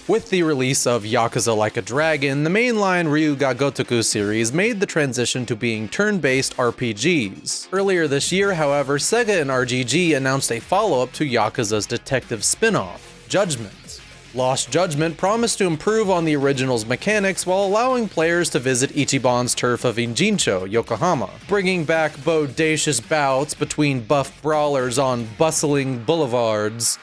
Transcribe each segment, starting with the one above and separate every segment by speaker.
Speaker 1: With the release of Yakuza Like a Dragon, the mainline Ryu Ga Gotoku series made the transition to being turn-based RPGs. Earlier this year, however, Sega and RGG announced a follow-up to Yakuza's detective spin-off, Judgment. Lost Judgment promised to improve on the original's mechanics while allowing players to visit Ichiban's turf of Injincho, Yokohama, bringing back bodacious bouts between buff brawlers on bustling boulevards.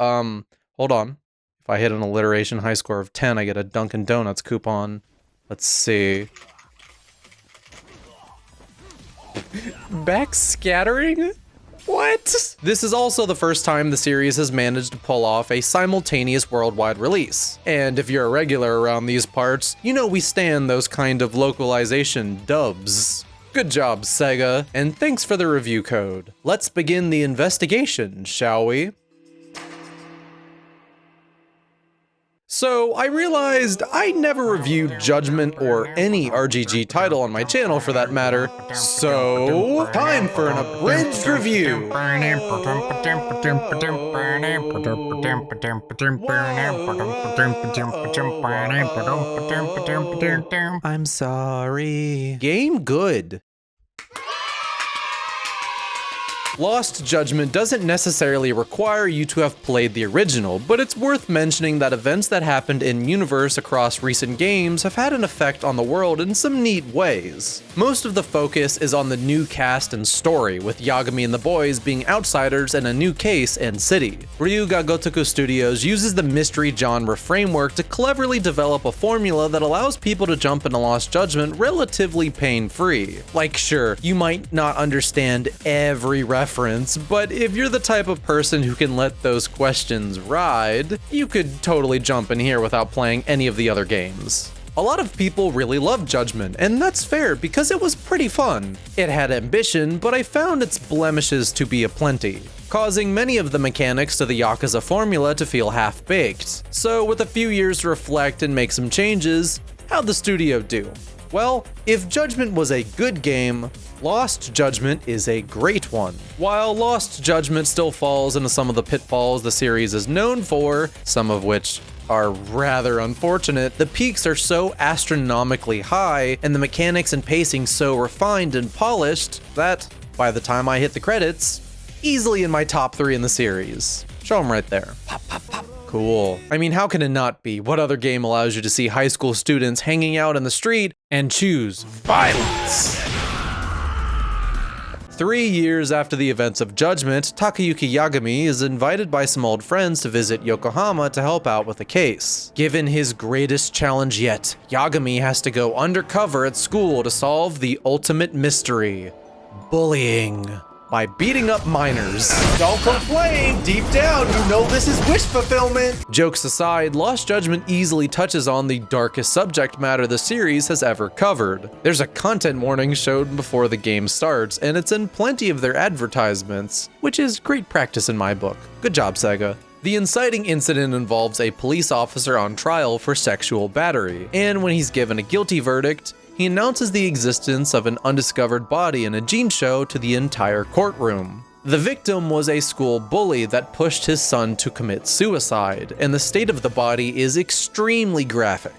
Speaker 1: Hold on. If I hit an alliteration high score of 10, I get a Dunkin' Donuts coupon. Let's see. Backscattering? What? This is also the first time the series has managed to pull off a simultaneous worldwide release. And if you're a regular around these parts, you know we stand those kind of localization dubs. Good job, Sega, and thanks for the review code. Let's begin the investigation, shall we? So, I realized I never reviewed Judgment or any RGG title on my channel for that matter, so time for an abridged review! I'm sorry. Game good. Lost Judgment doesn't necessarily require you to have played the original, but it's worth mentioning that events that happened in-universe across recent games have had an effect on the world in some neat ways. Most of the focus is on the new cast and story, with Yagami and the boys being outsiders in a new case and city. Ryu Ga Gotoku Studios uses the mystery genre framework to cleverly develop a formula that allows people to jump into Lost Judgment relatively pain-free. Like sure, you might not understand every reference, but if you're the type of person who can let those questions ride, you could totally jump in here without playing any of the other games. A lot of people really loved Judgment, and that's fair because it was pretty fun. It had ambition, but I found its blemishes to be aplenty, causing many of the mechanics to the Yakuza formula to feel half-baked. So with a few years to reflect and make some changes, how'd the studio do? Well, if Judgment was a good game, Lost Judgment is a great one. While Lost Judgment still falls into some of the pitfalls the series is known for, some of which are rather unfortunate, the peaks are so astronomically high and the mechanics and pacing so refined and polished that, by the time I hit the credits, easily in my top 3 in the series. Show them right there. Pop, pop, pop. Cool. I mean, how can it not be? What other game allows you to see high school students hanging out in the street and choose violence? 3 years after the events of Judgment, Takayuki Yagami is invited by some old friends to visit Yokohama to help out with a case. Given his greatest challenge yet, Yagami has to go undercover at school to solve the ultimate mystery: bullying. By beating up minors. Don't complain! Deep down, you know this is wish fulfillment! Jokes aside, Lost Judgment easily touches on the darkest subject matter the series has ever covered. There's a content warning shown before the game starts, and it's in plenty of their advertisements, which is great practice in my book. Good job, Sega. The inciting incident involves a police officer on trial for sexual battery, and when he's given a guilty verdict, he announces the existence of an undiscovered body in a jean show to the entire courtroom. The victim was a school bully that pushed his son to commit suicide, and the state of the body is extremely graphic.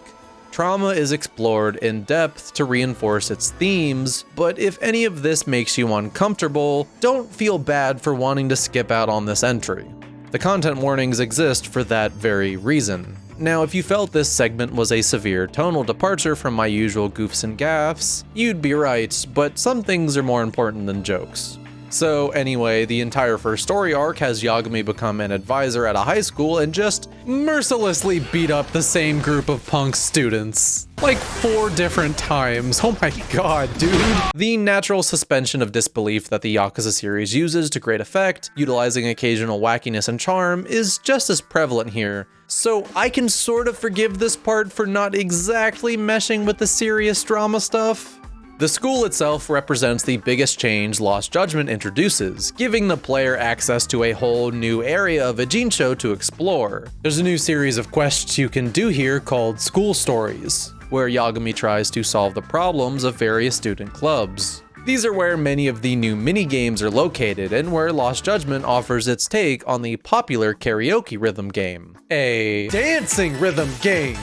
Speaker 1: Trauma is explored in depth to reinforce its themes, but if any of this makes you uncomfortable, don't feel bad for wanting to skip out on this entry. The content warnings exist for that very reason. Now, if you felt this segment was a severe tonal departure from my usual goofs and gaffes, you'd be right, but some things are more important than jokes. So anyway, the entire first story arc has Yagami become an advisor at a high school and just mercilessly beat up the same group of punk students. Like 4 different times. Oh my god, dude. The natural suspension of disbelief that the Yakuza series uses to great effect, utilizing occasional wackiness and charm, is just as prevalent here. So I can sort of forgive this part for not exactly meshing with the serious drama stuff. The school itself represents the biggest change Lost Judgment introduces, giving the player access to a whole new area of a Jinsho to explore. There's a new series of quests you can do here called School Stories, where Yagami tries to solve the problems of various student clubs. These are where many of the new mini-games are located and where Lost Judgment offers its take on the popular karaoke rhythm game. A dancing rhythm game!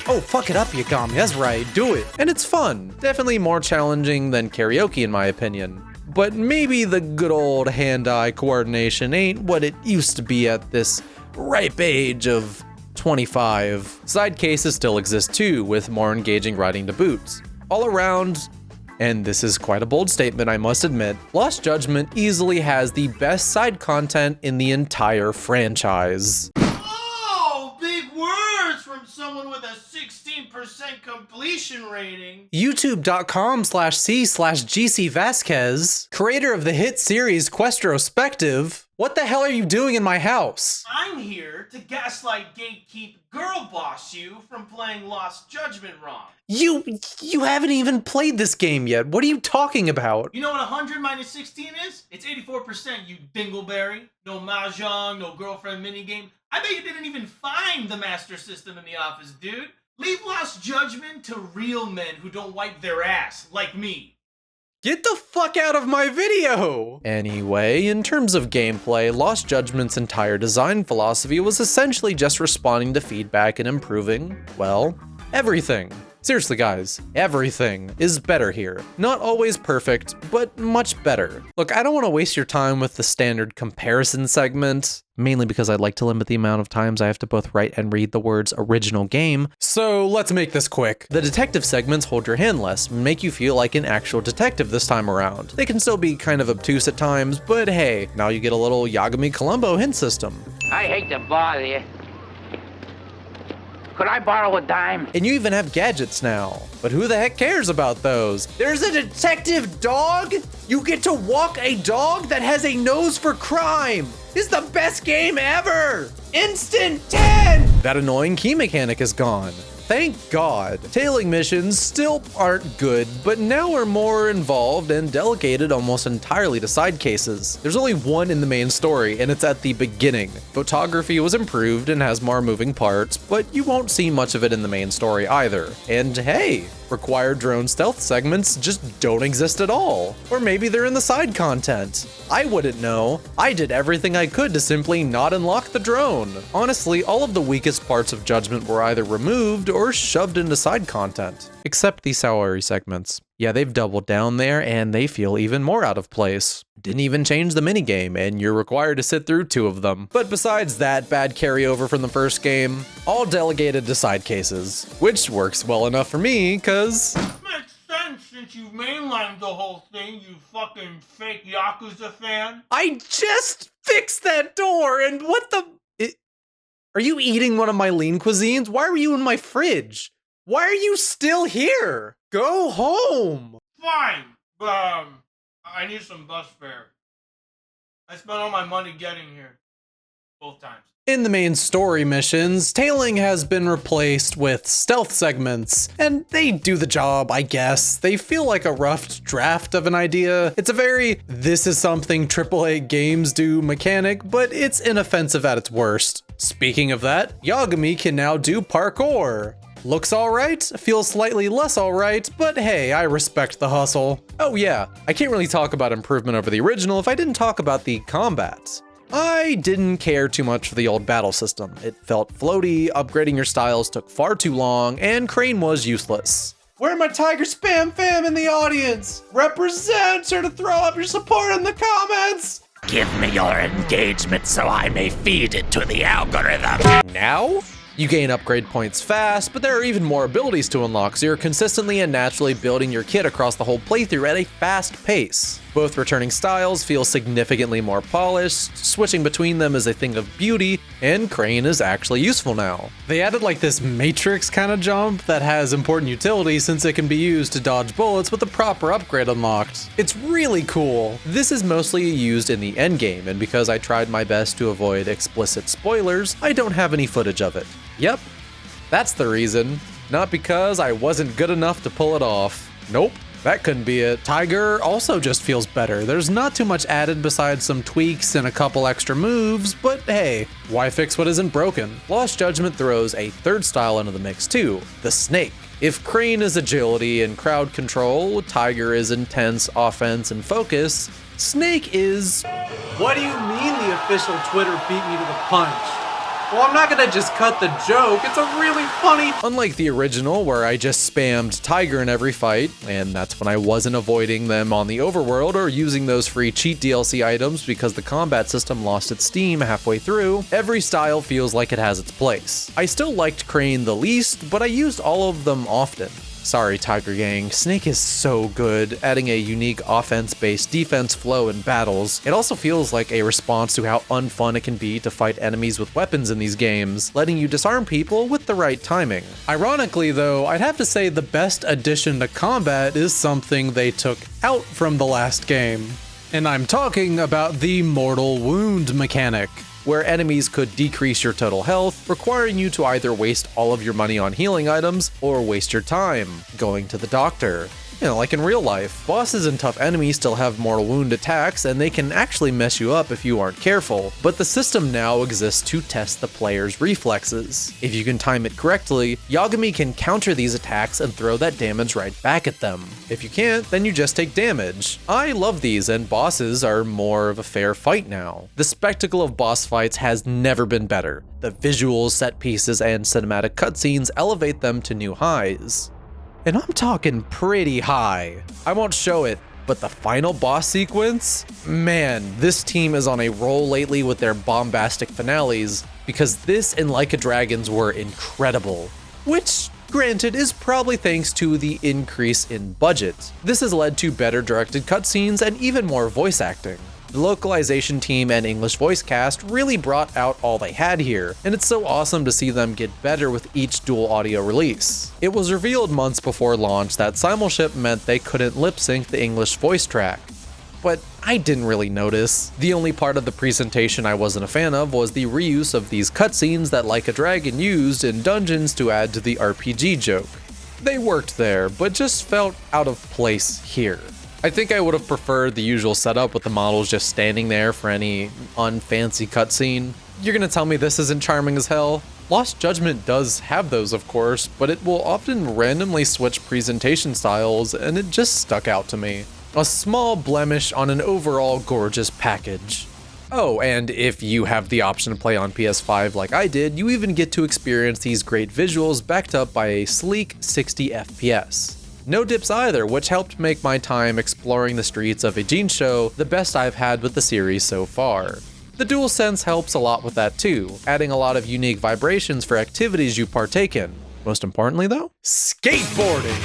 Speaker 1: Oh, fuck it up, Yagami, that's right, do it. And it's fun. Definitely more challenging than karaoke in my opinion. But maybe the good old hand-eye coordination ain't what it used to be at this ripe age of 25. Side cases still exist too, with more engaging riding to boots. All around, and this is quite a bold statement I must admit, Lost Judgment easily has the best side content in the entire franchise.
Speaker 2: Oh, big words from someone with a 16% completion rating.
Speaker 1: YouTube.com/C/GC Vasquez, creator of the hit series Questrospective. What the hell are you doing in my house?
Speaker 2: I'm here to gaslight, gatekeep, girl boss you from playing Lost Judgment wrong.
Speaker 1: You haven't even played this game yet. What are you talking about?
Speaker 2: You know what 100 minus 16 is? It's 84%, you dingleberry. No mahjong, no girlfriend minigame. I bet you didn't even find the master system in the office, dude. Leave Lost Judgment to real men who don't wipe their ass, like me.
Speaker 1: Get the fuck out of my video! Anyway, in terms of gameplay, Lost Judgment's entire design philosophy was essentially just responding to feedback and improving, well, everything. Seriously guys, everything is better here. Not always perfect, but much better. Look, I don't want to waste your time with the standard comparison segment, mainly because I'd like to limit the amount of times I have to both write and read the words original game, so let's make this quick. The detective segments hold your hand less, and make you feel like an actual detective this time around. They can still be kind of obtuse at times, but hey, now you get a little Yagami Columbo hint system.
Speaker 3: I hate to bother you. Could I borrow a dime?
Speaker 1: And you even have gadgets now. But who the heck cares about those? There's a detective dog? You get to walk a dog that has a nose for crime. This is the best game ever. Instant 10. That annoying key mechanic is gone. Thank God. Tailing missions still aren't good, but now are more involved and delegated almost entirely to side cases. There's only one in the main story, and it's at the beginning. Photography was improved and has more moving parts, but you won't see much of it in the main story either. And hey, required drone stealth segments just don't exist at all. Or maybe they're in the side content. I wouldn't know. I did everything I could to simply not unlock the drone. Honestly, all of the weakest parts of Judgment were either removed or shoved into side content. Except the Saori segments. Yeah, they've doubled down there and they feel even more out of place. Didn't even change the minigame and you're required to sit through 2 of them. But besides that bad carryover from the first game, all delegated to side cases, which works well enough for me, cause
Speaker 2: Makes sense since you've mainlined the whole thing, you fucking fake Yakuza fan.
Speaker 1: I just fixed that door and what the... Are you eating one of my lean cuisines? Why are you in my fridge? Why are you still here? Go home.
Speaker 2: Fine, but I need some bus fare. I spent all my money getting here. Both times.
Speaker 1: In the main story missions, tailing has been replaced with stealth segments, and they do the job, I guess. They feel like a rough draft of an idea. It's a very, this is something AAA games do mechanic, but it's inoffensive at its worst. Speaking of that, Yagami can now do parkour. Looks alright, feels slightly less alright, but hey, I respect the hustle. Oh yeah, I can't really talk about improvement over the original if I didn't talk about the combat. I didn't care too much for the old battle system. It felt floaty, upgrading your styles took far too long, and Crane was useless. Where my Tiger Spam fam in the audience? Represent, sure to throw up your support in the comments!
Speaker 4: Give me your engagement so I may feed it to the algorithm.
Speaker 1: Now? You gain upgrade points fast, but there are even more abilities to unlock, so you're consistently and naturally building your kit across the whole playthrough at a fast pace. Both returning styles feel significantly more polished, switching between them is a thing of beauty, and Crane is actually useful now. They added like this Matrix kind of jump that has important utility since it can be used to dodge bullets with a proper upgrade unlocked. It's really cool. This is mostly used in the endgame, and because I tried my best to avoid explicit spoilers, I don't have any footage of it. Yep, that's the reason. Not because I wasn't good enough to pull it off. Nope, that couldn't be it. Tiger also just feels better. There's not too much added besides some tweaks and a couple extra moves, but hey, why fix what isn't broken? Lost Judgment throws a third style into the mix too, the snake. If Crane is agility and crowd control, Tiger is intense offense and focus, Snake is...
Speaker 5: What do you mean the official Twitter beat me to the punch? Well, I'm not gonna just cut the joke, it's a really funny...
Speaker 1: Unlike the original, where I just spammed Tiger in every fight, and that's when I wasn't avoiding them on the overworld or using those free cheat DLC items because the combat system lost its steam halfway through, every style feels like it has its place. I still liked Crane the least, but I used all of them often. Sorry, Tiger Gang, Snake is so good, adding a unique offense-based defense flow in battles. It also feels like a response to how unfun it can be to fight enemies with weapons in these games, letting you disarm people with the right timing. Ironically though, I'd have to say the best addition to combat is something they took out from the last game. And I'm talking about the mortal wound mechanic, where enemies could decrease your total health, requiring you to either waste all of your money on healing items or waste your time going to the doctor. You know, like in real life, bosses and tough enemies still have mortal wound attacks, and they can actually mess you up if you aren't careful, but the system now exists to test the player's reflexes. If you can time it correctly, Yagami can counter these attacks and throw that damage right back at them. If you can't, then you just take damage. I love these, and bosses are more of a fair fight now. The spectacle of boss fights has never been better. The visuals, set pieces, and cinematic cutscenes elevate them to new highs. And I'm talking pretty high. I won't show it, but the final boss sequence? Man, this team is on a roll lately with their bombastic finales, because this and Like a Dragon's were incredible. Which, granted, is probably thanks to the increase in budget. This has led to better directed cutscenes and even more voice acting. The localization team and English voice cast really brought out all they had here, and it's so awesome to see them get better with each dual audio release. It was revealed months before launch that simulship meant they couldn't lip sync the English voice track, but I didn't really notice. The only part of the presentation I wasn't a fan of was the reuse of these cutscenes that Like a Dragon used in dungeons to add to the RPG joke. They worked there, but just felt out of place here. I think I would have preferred the usual setup with the models just standing there for any unfancy cutscene. You're gonna tell me this isn't charming as hell? Lost Judgment does have those, of course, but it will often randomly switch presentation styles, and it just stuck out to me. A small blemish on an overall gorgeous package. Oh, and if you have the option to play on PS5 like I did, you even get to experience these great visuals backed up by a sleek 60 FPS. No dips either, which helped make my time exploring the streets of Ijincho the best I've had with the series so far. The DualSense helps a lot with that too, adding a lot of unique vibrations for activities you partake in. Most importantly though, skateboarding!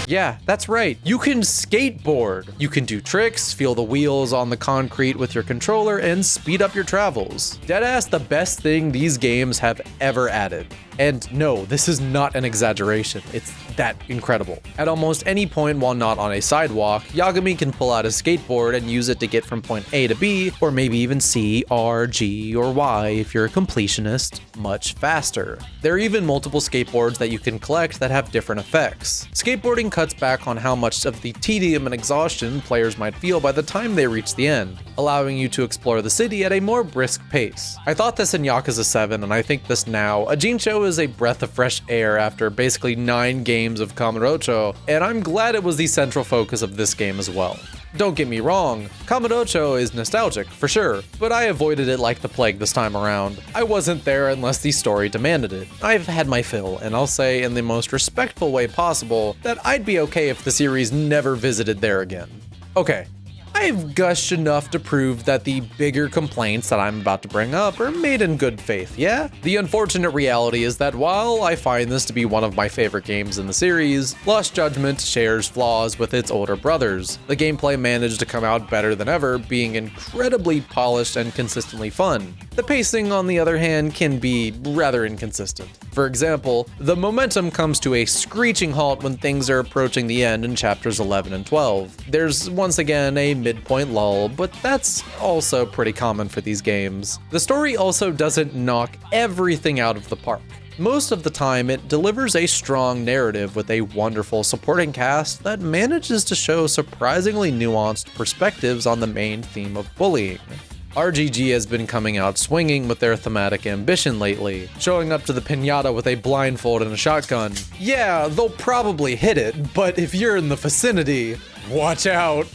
Speaker 1: Yeah, that's right, you can skateboard! You can do tricks, feel the wheels on the concrete with your controller, and speed up your travels. Deadass the best thing these games have ever added. And no, this is not an exaggeration, it's that incredible. At almost any point while not on a sidewalk, Yagami can pull out a skateboard and use it to get from point A to B, or maybe even C, R, G, or Y if you're a completionist, much faster. There are even multiple skateboards that you can collect that have different effects. Skateboarding cuts back on how much of the tedium and exhaustion players might feel by the time they reach the end, allowing you to explore the city at a more brisk pace. I thought this in Yakuza 7, and I think this now. Ijincho is a breath of fresh air after basically 9 games of Kamurocho, and I'm glad it was the central focus of this game as well. Don't get me wrong, Kamurocho is nostalgic, for sure, but I avoided it like the plague this time around. I wasn't there unless the story demanded it. I've had my fill, and I'll say in the most respectful way possible that I'd be okay if the series never visited there again. Okay, I've gushed enough to prove that the bigger complaints that I'm about to bring up are made in good faith, yeah? The unfortunate reality is that while I find this to be one of my favorite games in the series, Lost Judgment shares flaws with its older brothers. The gameplay managed to come out better than ever, being incredibly polished and consistently fun. The pacing, on the other hand, can be rather inconsistent. For example, the momentum comes to a screeching halt when things are approaching the end in chapters 11 and 12. There's once again a midpoint lull, but that's also pretty common for these games. The story also doesn't knock everything out of the park. Most of the time, it delivers a strong narrative with a wonderful supporting cast that manages to show surprisingly nuanced perspectives on the main theme of bullying. RGG has been coming out swinging with their thematic ambition lately, showing up to the piñata with a blindfold and a shotgun. Yeah, they'll probably hit it, but if you're in the vicinity, watch out.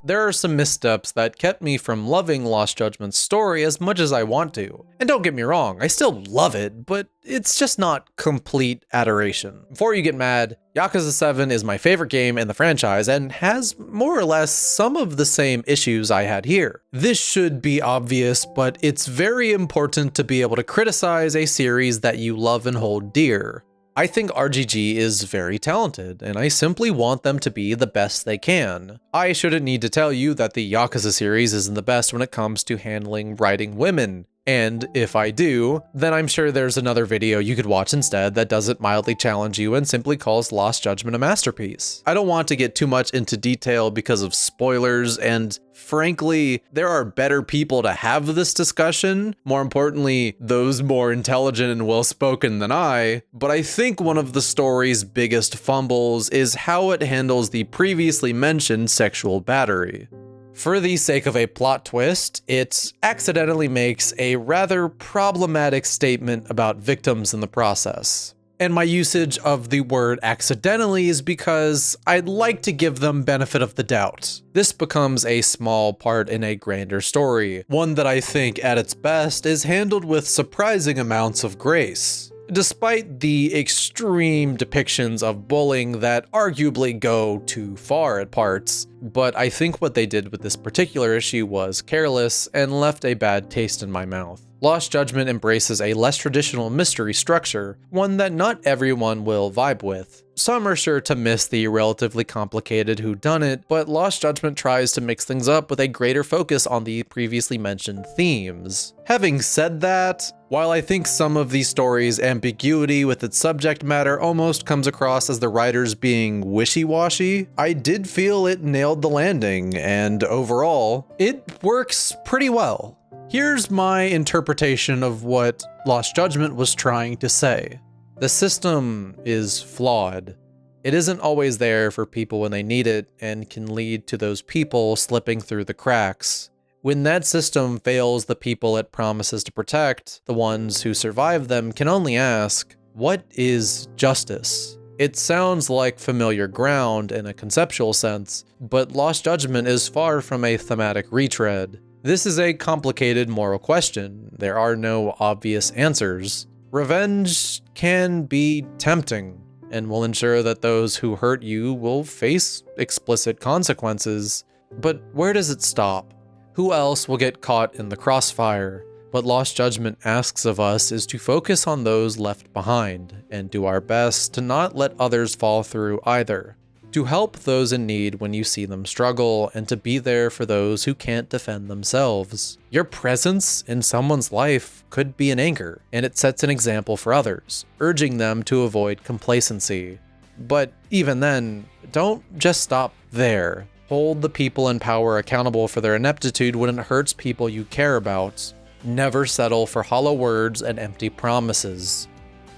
Speaker 1: There are some missteps that kept me from loving Lost Judgment's story as much as I want to. And don't get me wrong, I still love it, but it's just not complete adoration. Before you get mad, Yakuza 7 is my favorite game in the franchise and has more or less some of the same issues I had here. This should be obvious, but it's very important to be able to criticize a series that you love and hold dear. I think RGG is very talented, and I simply want them to be the best they can. I shouldn't need to tell you that the Yakuza series isn't the best when it comes to handling writing women. And if I do, then I'm sure there's another video you could watch instead that doesn't mildly challenge you and simply calls Lost Judgment a masterpiece. I don't want to get too much into detail because of spoilers, and frankly, there are better people to have this discussion, more importantly, those more intelligent and well-spoken than I, but I think one of the story's biggest fumbles is how it handles the previously mentioned sexual battery. For the sake of a plot twist, it accidentally makes a rather problematic statement about victims in the process. And my usage of the word accidentally is because I'd like to give them benefit of the doubt. This becomes a small part in a grander story, one that I think at its best is handled with surprising amounts of grace. Despite the extreme depictions of bullying that arguably go too far at parts, but I think what they did with this particular issue was careless and left a bad taste in my mouth. Lost Judgment embraces a less traditional mystery structure, one that not everyone will vibe with. Some are sure to miss the relatively complicated whodunit, but Lost Judgment tries to mix things up with a greater focus on the previously mentioned themes. Having said that, while I think some of these stories' ambiguity with its subject matter almost comes across as the writers being wishy-washy, I did feel it nailed the landing, and overall, it works pretty well. Here's my interpretation of what Lost Judgment was trying to say. The system is flawed. It isn't always there for people when they need it and can lead to those people slipping through the cracks. When that system fails the people it promises to protect, the ones who survive them can only ask, what is justice? It sounds like familiar ground in a conceptual sense, but Lost Judgment is far from a thematic retread. This is a complicated moral question. There are no obvious answers. Revenge can be tempting and will ensure that those who hurt you will face explicit consequences. But where does it stop? Who else will get caught in the crossfire? What Lost Judgment asks of us is to focus on those left behind and do our best to not let others fall through either. To help those in need when you see them struggle, and to be there for those who can't defend themselves. Your presence in someone's life could be an anchor, and it sets an example for others, urging them to avoid complacency. But even then, don't just stop there. Hold the people in power accountable for their ineptitude when it hurts people you care about. Never settle for hollow words and empty promises.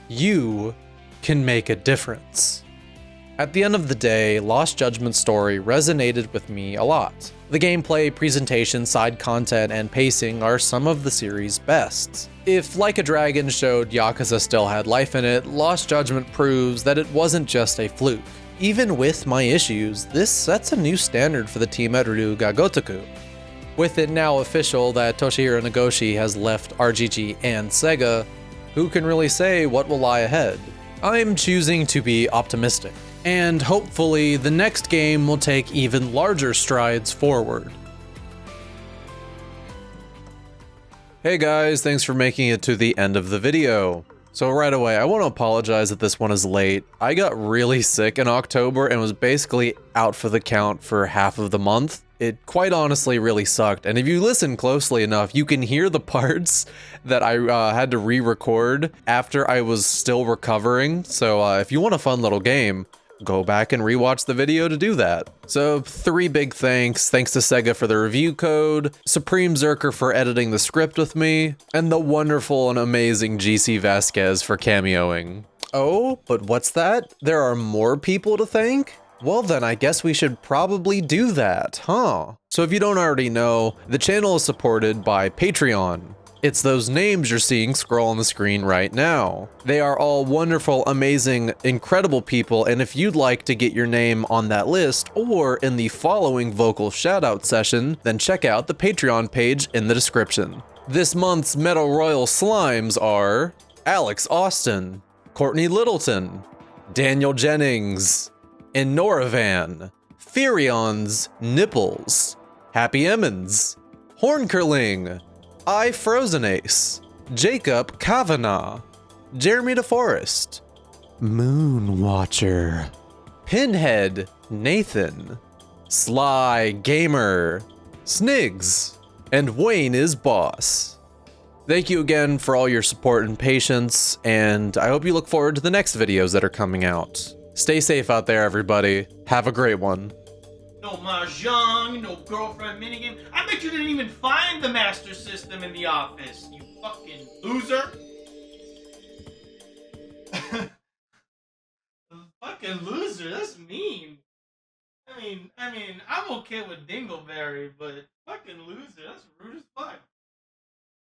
Speaker 1: You can make a difference. At the end of the day, Lost Judgment's story resonated with me a lot. The gameplay, presentation, side content, and pacing are some of the series' best. If Like a Dragon showed Yakuza still had life in it, Lost Judgment proves that it wasn't just a fluke. Even with my issues, this sets a new standard for the team at Ryu Ga Gotoku. With it now official that Toshihiro Nagoshi has left RGG and Sega, who can really say what will lie ahead? I'm choosing to be optimistic. And hopefully the next game will take even larger strides forward. Hey guys, thanks for making it to the end of the video. So right away, I want to apologize that this one is late. I got really sick in October and was basically out for the count for half of the month. It quite honestly really sucked, and if you listen closely enough, you can hear the parts that I had to re-record after I was still recovering. So if you want a fun little game, go back and rewatch the video to do that. So 3 big thanks. Thanks to Sega for the review code, Supreme Zerker for editing the script with me, and the wonderful and amazing GC Vasquez for cameoing. Oh, but what's that? There are more people to thank? Well then, I guess we should probably do that, huh? So if you don't already know, the channel is supported by Patreon. It's those names you're seeing scroll on the screen right now. They are all wonderful, amazing, incredible people, and if you'd like to get your name on that list or in the following vocal shoutout session, then check out the Patreon page in the description. This month's Metal Royal Slimes are Alex Austin, Courtney Littleton, Daniel Jennings, Inoravan, Furion's Nipples, Happy Emmons, Horncurling, I Frozen Ace, Jacob Kavanaugh, Jeremy DeForest, Moon Watcher, Pinhead Nathan, Sly Gamer, Snigs, and Wayne is Boss. Thank you again for all your support and patience, and I hope you look forward to the next videos that are coming out. Stay safe out there, everybody. Have a great one.
Speaker 2: No mahjong, no girlfriend minigame. I bet you didn't even find the Master System in the office, you fucking loser. Fucking loser, that's mean. I mean, I'm okay with Dingleberry, but fucking loser, that's rude as fuck.